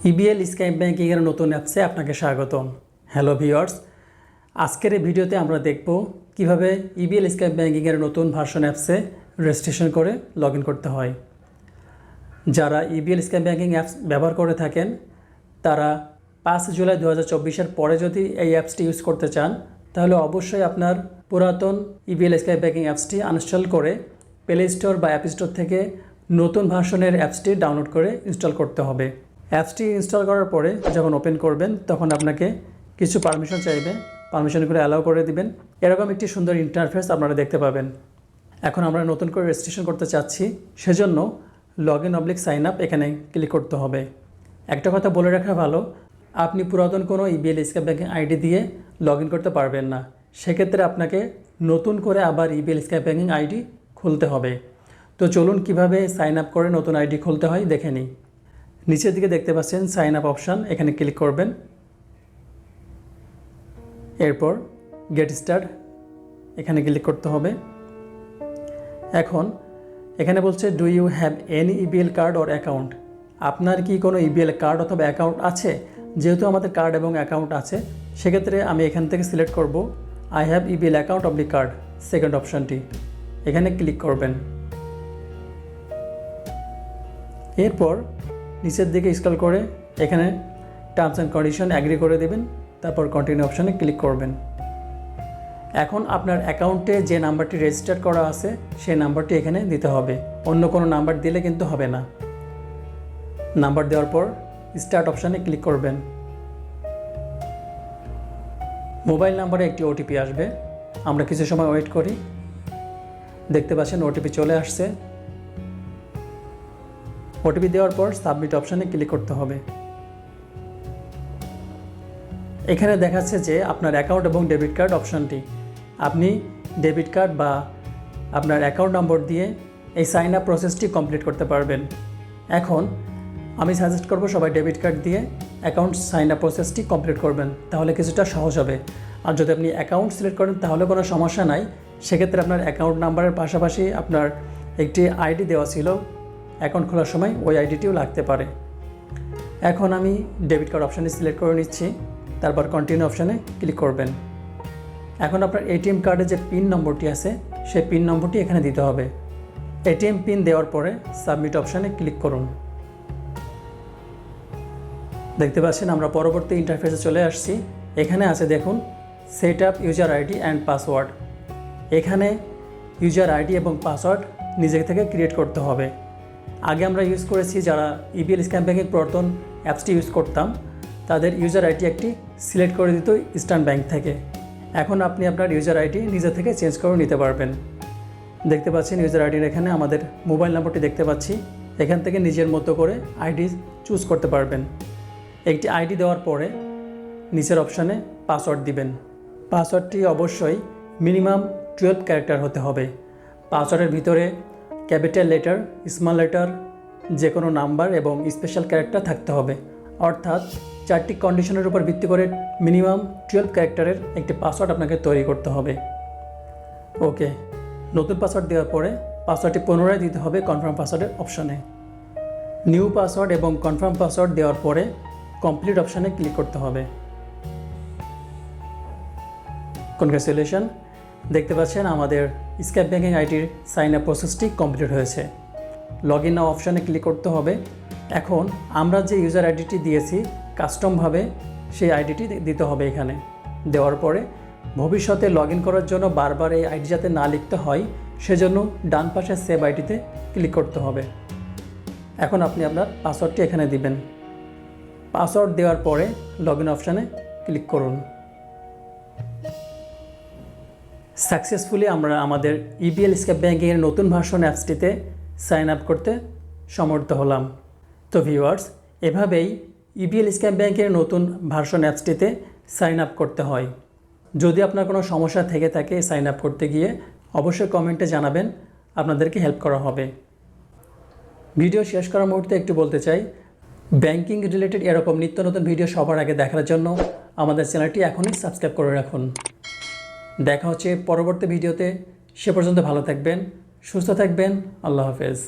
EBL sky ব্যাংকিংয়ের নতুন অ্যাপসে আপনাকে স্বাগতম। হ্যালো ভিউয়ার্স, আজকের এই ভিডিওতে আমরা দেখব কিভাবে ইবিএল স্কাই ব্যাংকিংয়ের নতুন ভার্সন অ্যাপসে রেজিস্ট্রেশন করে লগ ইন করতে হয়। যারা ইবিএল স্কাই ব্যাংকিং অ্যাপস ব্যবহার করে থাকেন তারা 5 জুলাই 2024-এর পরে যদি এই অ্যাপসটি ইউজ করতে চান তাহলে অবশ্যই আপনার পুরাতন ইবিএল স্কাই ব্যাংকিং অ্যাপসটি আনইনস্টল করে প্লে স্টোর বা অ্যাপ স্টোর থেকে নতুন ভার্সনের অ্যাপসটি ডাউনলোড করে ইনস্টল করতে হবে। অ্যাপসটি ইনস্টল করার পরে যখন ওপেন করবেন তখন আপনাকে কিছু পারমিশন চাইবে, পারমিশনগুলো অ্যালাউ করে দিবেন। এরকম একটি সুন্দর ইন্টারফেস আপনারা দেখতে পাবেন। এখন আমরা নতুন করে রেজিস্ট্রেশন করতে চাচ্ছি, সেজন্য লগ ইন সাইন আপ এখানে ক্লিক করতে হবে। একটা কথা বলে রাখা ভালো, আপনি পুরাতন কোনো ইবিএল স্কাই ব্যাংকিং আইডি দিয়ে লগ ইন করতে পারবেন না। সেক্ষেত্রে আপনাকে নতুন করে আবার ইবিএল স্কাই ব্যাংকিং আইডি খুলতে হবে। তো চলুন কিভাবে সাইন আপ করে নতুন আইডি খুলতে হয় দেখে নিই। নিচের দিকে দেখতে পাচ্ছেন সাইন আপ অপশান, এখানে ক্লিক করবেন। এরপর গেট স্টার্ট এখানে ক্লিক করতে হবে। এখন এখানে বলছে do you have any EBL card or account, আপনার কি কোনো ইবিএল কার্ড অথবা অ্যাকাউন্ট আছে? যেহেতু আমাদের কার্ড এবং অ্যাকাউন্ট আছে সেক্ষেত্রে আমি এখান থেকে সিলেক্ট করব I have EBL account of the card, second অপশানটি এখানে ক্লিক করবেন। এরপর নিচের দিকে স্ক্রল করে এখানে টার্মস অ্যান্ড কন্ডিশন অ্যাগ্রি করে দেবেন, তারপর কন্টিনিউ অপশানে ক্লিক করবেন। এখন আপনার অ্যাকাউন্টে যে নাম্বারটি রেজিস্টার করা আছে সেই নাম্বারটি এখানে দিতে হবে, অন্য কোনো নাম্বার দিলে কিন্তু হবে না। নাম্বার দেওয়ার পর স্টার্ট অপশানে ক্লিক করবেন। মোবাইল নাম্বারে একটি ওটিপি আসবে, আমরা কিছু সময় ওয়েট করি। দেখতে পাচ্ছেন ওটিপি চলে আসছে। ওটিপি দেওয়ার পর সাবমিট অপশানে ক্লিক করতে হবে। এখানে দেখাচ্ছে যে আপনার অ্যাকাউন্ট এবং ডেবিট কার্ড অপশানটি, আপনি ডেবিট কার্ড বা আপনার অ্যাকাউন্ট নম্বর দিয়ে এই সাইন আপ প্রসেসটি কমপ্লিট করতে পারবেন। এখন আমি সাজেস্ট করব সবাই ডেবিট কার্ড দিয়ে অ্যাকাউন্ট সাইন আপ প্রসেসটি কমপ্লিট করবেন, তাহলে কিছুটা সহজ হবে। আর যদি আপনি অ্যাকাউন্ট সিলেক্ট করেন তাহলে কোনো সমস্যা নাই, সেক্ষেত্রে আপনার অ্যাকাউন্ট নাম্বারের পাশাপাশি আপনার একটি আইডি দেওয়া ছিল অ্যাকাউন্ট খোলার সময়, ওই আইডিটিও লাগতে পারে। এখন আমি ডেবিট কার্ড অপশানে সিলেক্ট করে নিচ্ছি, তারপর কন্টিনিউ অপশানে ক্লিক করবেন। এখন আপনার এটিএম কার্ডে যে পিন নম্বরটি আছে সেই পিন নম্বরটি এখানে দিতে হবে। এটিএম পিন দেওয়ার পরে সাবমিট অপশানে ক্লিক করুন। দেখতে পাচ্ছেন আমরা পরবর্তী ইন্টারফেসে চলে আসছি। এখানে আছে দেখুন set up user ID and password. এখানে ইউজার আইডি এবং পাসওয়ার্ড নিজে থেকে ক্রিয়েট করতে হবে। আগে আমরা ইউজ করেছি যারা ইবিএল স্কাই ব্যাংকিং পুরাতন অ্যাপসটি ইউজ করতাম তাদের ইউজার আইডি একটি সিলেক্ট করে দিত ইস্টার্ন ব্যাংক থেকে। এখন আপনি আপনার ইউজার আইডি নিজে থেকে চেঞ্জ করে নিতে পারবেন। দেখতে পাচ্ছেন ইউজার আইডির এখানে আমাদের মোবাইল নম্বরটি দেখতে পাচ্ছি, এখান থেকে নিজের মতো করে আইডি চুজ করতে পারবেন। একটি আইডি দেওয়ার পরে নিচের অপশানে পাসওয়ার্ড দিবেন। পাসওয়ার্ডটি অবশ্যই মিনিমাম 12 ক্যারেক্টার হতে হবে। পাসওয়ার্ডের ভিতরে ক্যাপিটাল লেটার, স্মল লেটার, যে কোনো নাম্বার এবং স্পেশাল ক্যারেক্টার থাকতে হবে। অর্থাৎ 4টি কন্ডিশনের উপর ভিত্তি করে মিনিমাম 12 ক্যারেক্টারের একটি পাসওয়ার্ড আপনাকে তৈরি করতে হবে। ওকে, নতুন পাসওয়ার্ড দেওয়ার পরে পাসওয়ার্ডটি পুনরায় দিতে হবে কনফার্ম পাসওয়ার্ডের অপশানে। নিউ পাসওয়ার্ড এবং কনফার্ম পাসওয়ার্ড দেওয়ার পরে কমপ্লিট অপশানে ক্লিক করতে হবে। কনগ্রাচুলেশন, দেখতে পাচ্ছেন আমাদের স্কাই ব্যাংকিং আইডির সাইন আপ প্রসেসটি কমপ্লিট হয়েছে। লগ ইন নাও অপশানে ক্লিক করতে হবে। এখন আমরা যে ইউজার আইডিটি দিয়েছি কাস্টমভাবে সেই আইডিটি দিতে হবে। এখানে দেওয়ার পরে ভবিষ্যতে লগ ইন করার জন্য বারবার এই আইডি যাতে না লিখতে হয় সেজন্য ডান পাশে সেভ আইডিতে ক্লিক করতে হবে। এখন আপনি আপনার পাসওয়ার্ডটি এখানে দিবেন। পাসওয়ার্ড দেওয়ার পরে লগ ইন অপশানে ক্লিক করুন। সাকসেসফুলি আমরা আমাদের ইবিএল স্কাই ব্যাংকিংয়ের নতুন ভার্সন অ্যাপসটিতে সাইন আপ করতে সমর্থ হলাম। তো ভিউয়ার্স, এভাবেই ইবিএল স্কাই ব্যাংকের নতুন ভার্সন অ্যাপসটিতে সাইন আপ করতে হয়। যদি আপনার কোনো সমস্যা থেকে থাকে সাইন আপ করতে গিয়ে অবশ্যই কমেন্টে জানাবেন, আপনাদেরকে হেল্প করা হবে। ভিডিও শেষ করার মুহূর্তে একটু বলতে চাই, ব্যাংকিং রিলেটেড এরকম নিত্য নতুন ভিডিও সবার আগে দেখার জন্য আমাদের চ্যানেলটি এখনই সাবস্ক্রাইব করে রাখুন। দেখা হচ্ছে পরবর্তী ভিডিওতে, সে পর্যন্ত ভালো থাকবেন, সুস্থ থাকবেন। আল্লাহ হাফেজ।